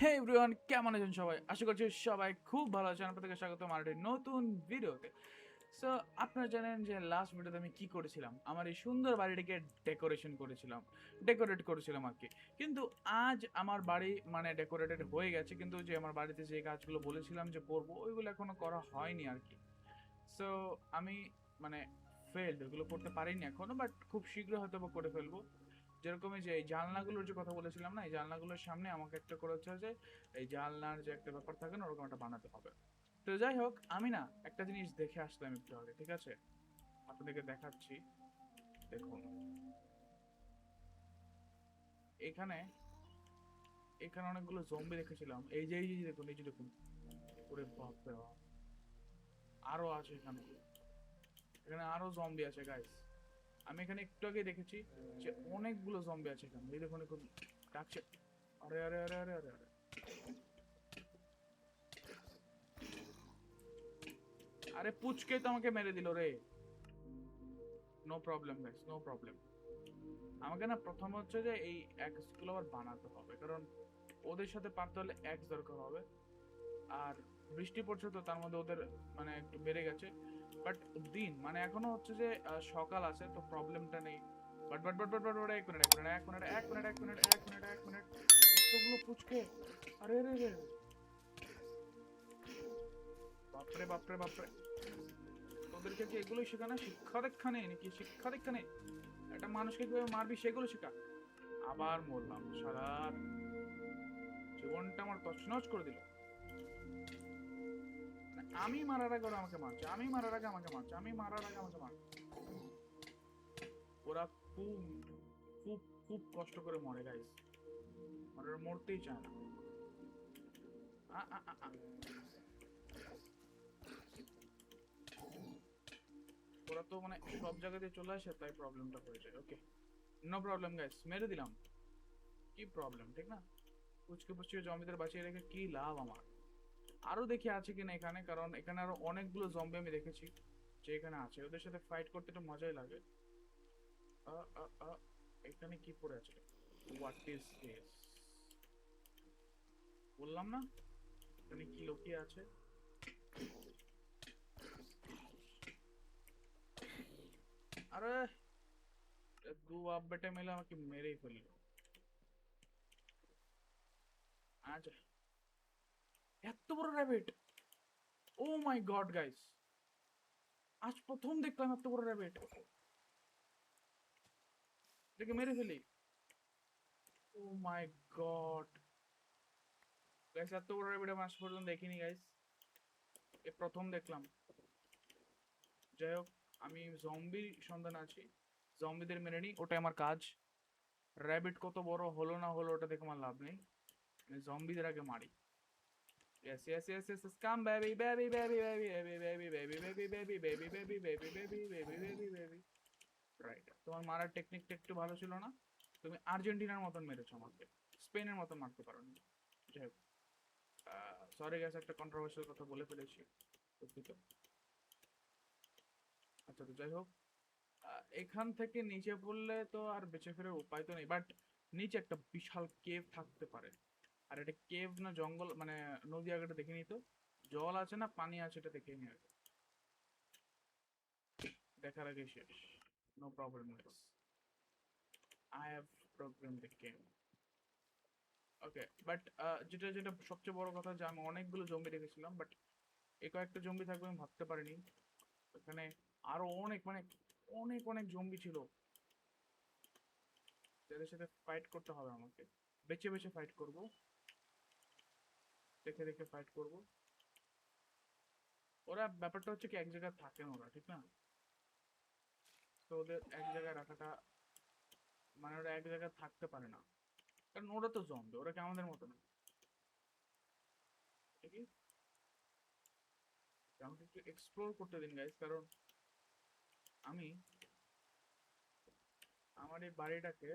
হে everyone, কেমন আছেন সবাই? আশা করছি সবাই খুব ভালো আছেন। আপনাদেরকে স্বাগত আমার একটি নতুন ভিডিওতে। সো আপনারা জানেন যে লাস্ট ভিডিওতে আমি কি করেছিলাম? আমার এই সুন্দর বাড়িটাকে ডেকোরেট করেছিলাম আর কি। কিন্তু আজ আমার বাড়ি মানে ডেকোরেটেড হয়ে গেছে, কিন্তু যে আমার বাড়িতে যে কাজগুলো বলেছিলাম যে করবো ওইগুলো এখনো করা হয়নি আর কি। সো আমি মানে ফেলড, ওইগুলো করতে পারিনি এখনো, বাট খুব শীঘ্র হয়তো বা করে ফেলবো। যেরকমই যে এই জানলাগুলোর যে কথা বলেছিলাম না, এই জানলাগুলোর সামনে আমাকে একটা করে হচ্ছে যে এই জানলার যে একটা ব্যাপার থাকে না, ওরকম একটা বানাতে হবে। তো যাই হোক, আমি না একটা জিনিস দেখে আসলাম একটু আগে, ঠিক আছে? আপনাদেরকে দেখাচ্ছি, দেখুন। এখানে এখানে অনেকগুলো জম্বি দেখেছিলাম। এই যে দেখুন, এই যে দেখুন। ওরে বাপরে বাপ, আরো আছে এখানে। এখানে আরো জম্বি আছে গাইস। আমি এখানে একটু আগে দেখেছি যে অনেকগুলো জম্বি আছে এখানে। এই দেখুন দেখুন, ডাকছে। আরে আরে আরে আরে আরে আরে। আরে পুচকে তো আমাকে মেরে দিল রে। No problem guys, no problem. আমাকে না প্রথম হচ্ছে যে এই এক্স গুলো আবার বানাতে হবে, কারণ ওদের সাথে পারতে হলে এক্স দরকার হবে। আর বৃষ্টি পড়ছে তো তার মধ্যে ওদের মানে একটু বেড়ে গেছে। বাট দিন মানে এখনো হচ্ছে যে সকাল আছে, তো প্রবলেমটা নেই। বাট এক মিনিট এক মিনিট এক মিনিট এক মিনিট এক মিনিট এক মিনিট। এতগুলো পুচকে! আরে রে রে, বাপরে বাপরে বাপরে! তোদেরকে কি এগুলোই শেখানো? শিক্ষা দীক্ষা নেই নাকি? শিক্ষা দীক্ষা নেই? একটা মানুষকে কিভাবে মারবি সেগুলো শেখা। আবার মরলাম সারা, জীবনটা আমার তছনছ করে দিল। মানে আমি মারার আগে ওরা আমাকে মারছে, আমি মারার আগে আমাকে মারছে, আমি মারার আগে আমাকে মারছে। ওরা খুব খুব খুব কষ্ট করে মরে গাইস। ওরা মরতেই চায় না। আ, আ, আ, আ। ওরা তো মানে সব জায়গাতে চলে আসে, তাই প্রবলেমটা হয়ে যায়। ওকে, নো প্রবলেম গাইস, মেরে দিলাম। কি প্রবলেম, ঠিক না? পুচকে পুচকে জম্বিদের বাঁচিয়ে রেখে কি লাভ আমার? আরো দেখি আছে কিনা এখানে, কারণ এখানে আরো অনেকগুলো জম্বি আমি দেখেছি যে এখানে আছে। ওদের সাথে ফাইট করতে একটু মজাই লাগে। আ, আ, আ, এখানে কি পড়ে আছে? What is this? বললাম না এখানে কি লুকিয়ে আছে। আরে দু বাপ বেটে মিলে আমাকে মেরেই ফেললো। আজ এত বড় র্যাবিট! ও মাই গড গাইস, আজ প্রথম দেখলাম এত বড় র্যাবিট। এটাকে মেরে ফেলি। ও মাই গড গাইস, এত বড় র্যাবিট আমি আজ পর্যন্ত দেখিনি গাইস, এ প্রথম দেখলাম। যাই হোক, আমি জম্বির সন্ধানে আছি। জম্বিদের মেরে নিই, ওটাই আমার কাজ। র্যাবিট কত বড় হলো না হলো ওটা দেখে আমার লাভ নেই, জম্বিদের আগে মারি। Yes, yes, yes, yes, yes. Come, baby, baby, baby, baby, baby, baby, baby, baby, baby, baby, baby, baby, baby, baby, baby, baby. Right, তোমার মারার টেকনিকটা একটু ভালো ছিল না। তুমি আর্জেন্টিনার মতন মেরেছো আমাকে, স্পেনের মতন মারতে পারো নি। যাই হোক, সরি গ্যাস, একটা কন্ট্রোভার্সিয়াল কথা বলে ফেলেছি, দুঃখিত। আচ্ছা, তো যাই হোক, এখান থেকে নিচে পড়লে তো আর বেঁচে ফেরার উপায় তো নেই, বাট নিচে একটা বিশাল কেভ থাকতে পারে। আর এটা কেভ না জঙ্গল মানে নদী, আগে দেখে নি তো। জল আছে না পানি আছে এটা দেখে নি আগে, দেখার আগে শেষ। No problem guys, I have problem the game. Okay, but যেটা যেটা সবচেয়ে বড় কথা যে আমি অনেকগুলো জম্বি দেখেছিলাম, বাট এ কয়েকটা জম্বি থাকবে আমি ভাবতে পারিনি। এখানে আরো অনেক মানে অনেক অনেক জম্বি ছিল, যাদের সাথে ফাইট করতে হবে আমাকে। বেছে বেছে ফাইট করব, দেখে দেখে ফাইট করব। ওরা ব্যাপারটা হচ্ছে কি, এক জায়গায় থাকে না ওরা, ঠিক না? তো ওদের এক জায়গায় রাখাটা মানে ওরা এক জায়গায় থাকতে পারে না, কারণ ওরা তো জম্বি, ওরা কি আমাদের মতো না? ঠিক আছে, আমাকে একটু এক্সপ্লোর করতে দিন গাইস, কারণ আমি আমার এই বাড়িটাকে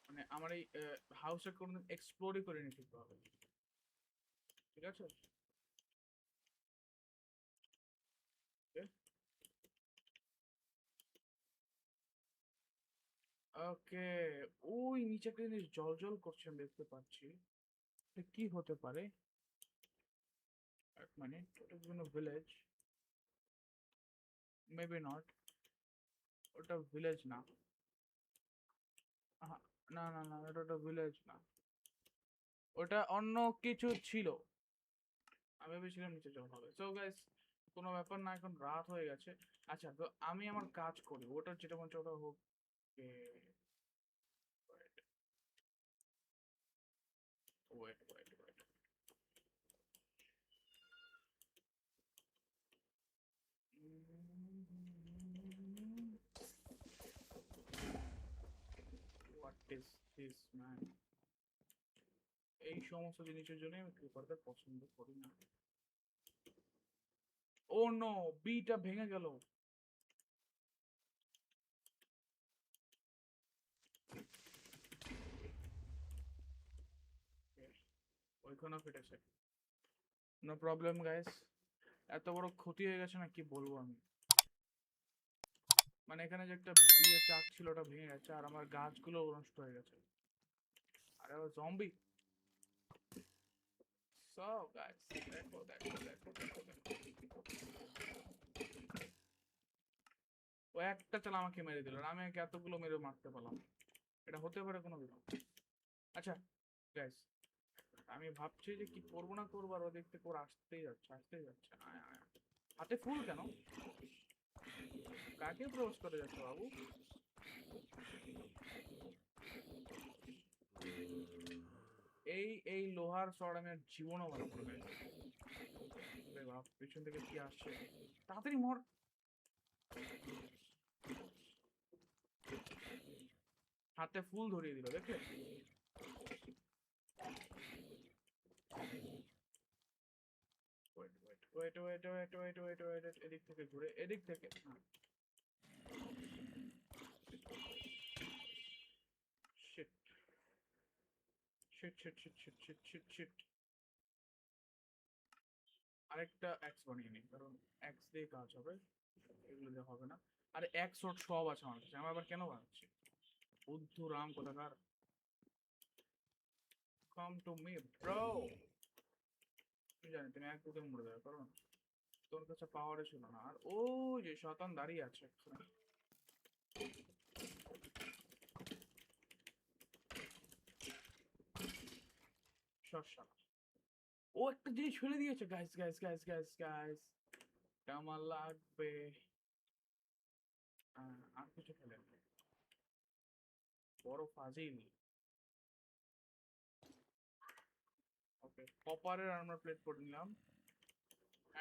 মানে আমার এই হাউসে কোনোদিন এক্সপ্লোরই করিনি ঠিকভাবে, ঠিক আছে? Okay? ওকে, ওই নিচে একটা জিনিস জল জল করছে আমি দেখতে পাচ্ছি। এটা কি হতে পারে? এক মিনিট, ওটা কোনো ভিলেজ? মেবি নট, ওটা ভিলেজ না। আহা, না না না, এটা ওটা ভিলেজ না, ওটা অন্য কিছু ছিল। আমি ভেবেছিলাম নিচে জল হবে। সো গাইস, কোনো ব্যাপার না, এখন রাত হয়ে গেছে। আচ্ছা, তো আমি আমার কাজ করি, ওটা যেটা মনে হচ্ছে ওটা হোক। Wait wait wait, what is this man? এই সমস্ত জিনিসের জন্য আমি ক্রিপারদের পছন্দ করি না। ও নো, বিটা ভেঙে গেল। ওইখানেও ফেটেছে। নো প্রবলেম গাইস, এত বড় ক্ষতি হয়ে গেছে না কি বলবো আমি। মানে এখানে যে একটা বিয়ে চাক ছিল ওটা ভেঙে গেছে, আর আমার গাছগুলো নষ্ট হয়ে গেছে। আরে ও জম্বি। সো গাইস, দেখো দেখো দেখো দেখো দেখো, ও একটা চাল আমাকে মেরে দিল, আর আমি একে এতগুলো মেরে মারতে পারলাম। এটা হতে পারে কোনো দিন? আচ্ছা গাইস, আমি ভাবছি যে কি করবো না করবো, আর ও দেখতে করে আসতেই যাচ্ছে আসতেই যাচ্ছে। আয় আয়, হাতে ফুল কেন? কাকে প্রপোজ করে যাচ্ছে বাবু? এই এই লোহার শট আমি আর জীবনও বানাবো না guys। আরে বাপ, পিছন থেকে কি আসছে? তাড়াতাড়ি মর। হাতে ফুল ধরিয়ে দিল, দেখলে? Wait wait wait wait wait wait wait wait, এদিক থেকে ঘুরে, এদিক থেকে। Shit shit shit shit shit shit shit shit. আরেকটা অ্যাক্স বানিয়ে নিই, কারণ অ্যাক্স দিয়ে কাজ হবে, এগুলো দিয়ে হবে না। আরে অ্যাক্স ওর সব আছে আমার কাছে, আমি আবার কেন বানাচ্ছি? বুদ্ধু রাম কোথাকার। Come to me bro. তুমি জানি তুমি এক দুটো মরে যাবে, কারণ তোর কাছে পাওয়ারে ছিল না। আর ও যে শতান দাঁড়িয়ে আছে এখানে। শসা। ও একটা জিনিস ফেলে দিয়েছে guys guys guys guys guys, আমার লাগবে। আর কিছু ফেলে বড় ফাজিল। ওকে, কপারের আর্মার প্লেট পরে নিলাম।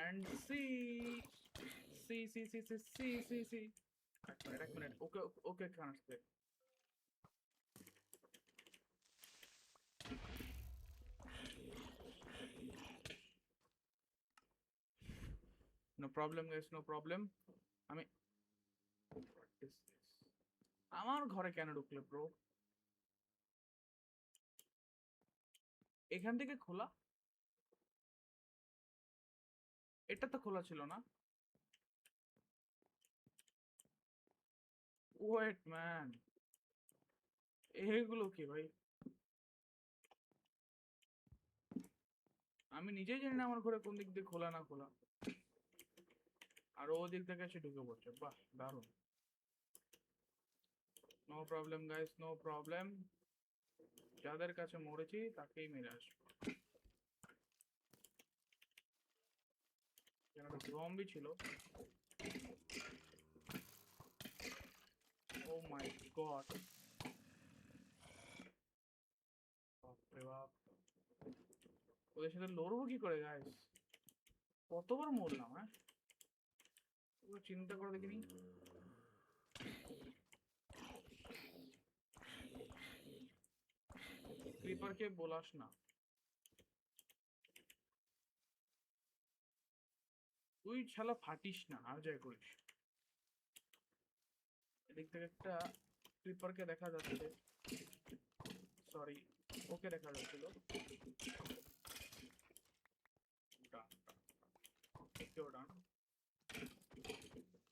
And see see see see see see see see. এক মিনিট এক মিনিট, ওকে ওকে এখানে আসতে। No problem guys, no problem. আমি, আমার ঘরে কেন ঢুকলে ব্রো? এখান থেকে খোলা? এটা তো খোলা ছিল না। ওয়েট ম্যান, এগুলো কি ভাই? আমি নিজেই জানি না আমার ঘরে কোন দিক দিয়ে খোলা না খোলা, আর ও দিক থেকে এসে ঢুকে পড়ছে। বাহ, দারুণ। No problem guys, no problem. যাদের কাছে মরেছি তাকেই মেরে আসবো। একটা জম্বি ছিল। ও মাই গড, বাপরে বাপ, ওদের সাথে লড়বো কি করে গাইস? কতবার মরলাম, হ্যাঁ? পুরো চিন্তা করে দেখিনি। ক্রিপারকে বলাস না, তুই শালা ফাটিস না, আর যাই করিস। এদিক থেকে একটা ক্রিপারকে দেখা যাচ্ছে, সরি, ওকে দেখা যাচ্ছিল। ডান ডান, কেউ ডান।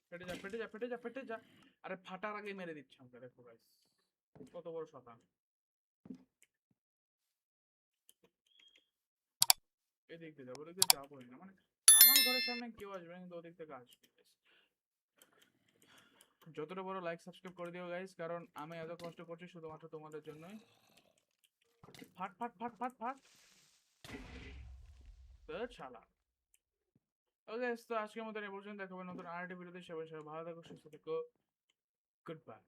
ফেটে যা ফেটে যা ফেটে যা ফেটে যা। আরে ফাটার আগে মেরে দিচ্ছে আমাকে, দেখো গাইস। কত বড় শতান! এদিক দিয়ে যাবো, ওদিক দিয়ে যাবোই না, মানে আমার ঘরের সামনে কেউ আসবে না, কিন্তু ওদিক থেকে আসবে। যতটা বড় লাইক সাবস্ক্রাইব করে দিও গাইস, কারণ আমি এত কষ্ট করছি শুধুমাত্র তোমাদের জন্যই। ফাট ফাট ফাট ফাট ফাট। তো শালা। ওকে, তো আজকের মতন এই পর্যন্ত, দেখাবো নতুন আরেকটি ভিডিওতে। সবাই সবাই ভালো থাকো, সুস্থ থেকো। Good bye.